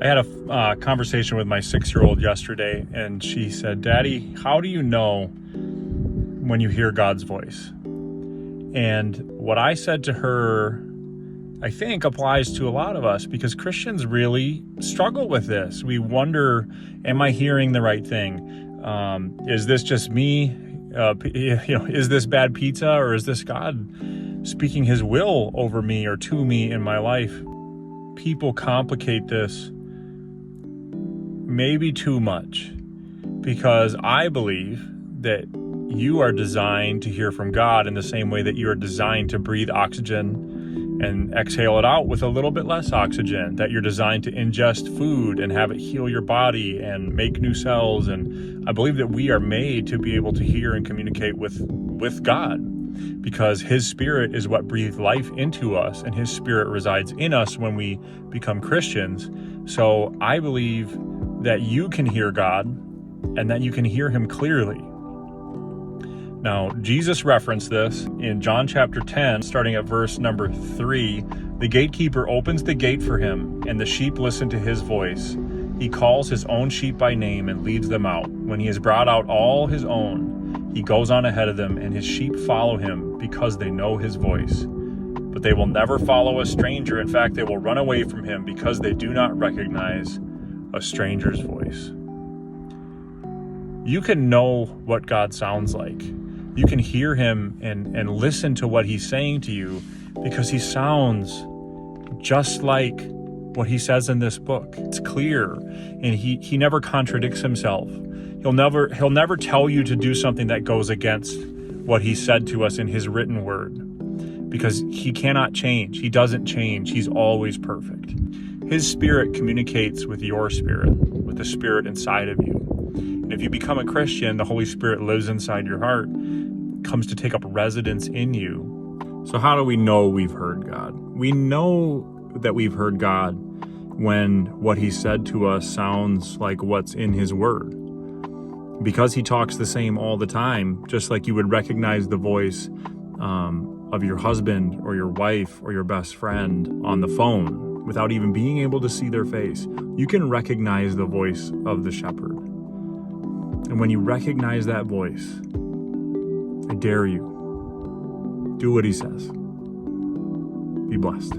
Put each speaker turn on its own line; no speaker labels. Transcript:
I had a conversation with my 6-year-old yesterday, and she said, "Daddy, how do you know when you hear God's voice?" And what I said to her, I think, applies to a lot of us, because Christians really struggle with this. We wonder, am I hearing the right thing? Is this just me? Is this bad pizza, or is this God speaking his will over me or to me in my life? People complicate this maybe too much, because I believe that you are designed to hear from God in the same way that you are designed to breathe oxygen and exhale it out with a little bit less oxygen, that you're designed to ingest food and have it heal your body and make new cells. And I believe that we are made to be able to hear and communicate with God, because his spirit is what breathed life into us, and his spirit resides in us when we become Christians. So I believe that you can hear God and that you can hear him clearly. Now, Jesus referenced this in John chapter 10, starting at verse number 3. The gatekeeper opens the gate for him, and the sheep listen to his voice. He calls his own sheep by name and leads them out. When he has brought out all his own, he goes on ahead of them, and his sheep follow him because they know his voice. But they will never follow a stranger. In fact, they will run away from him because they do not recognize a stranger's voice. You can know what God sounds like. You can hear him and listen to what he's saying to you, because he sounds just like what he says in this book. It's clear, and he never contradicts himself. He'll never tell you to do something that goes against what he said to us in his written word, because he cannot change. He doesn't change. He's always perfect. His spirit communicates with your spirit, with the spirit inside of you. And if you become a Christian, the Holy Spirit lives inside your heart, comes to take up residence in you. So how do we know we've heard God? We know that we've heard God when what he said to us sounds like what's in his word, because he talks the same all the time, just like you would recognize the voice of your husband or your wife or your best friend on the phone without even being able to see their face. You can recognize the voice of the shepherd. And when you recognize that voice, I dare you, do what he says. Be blessed.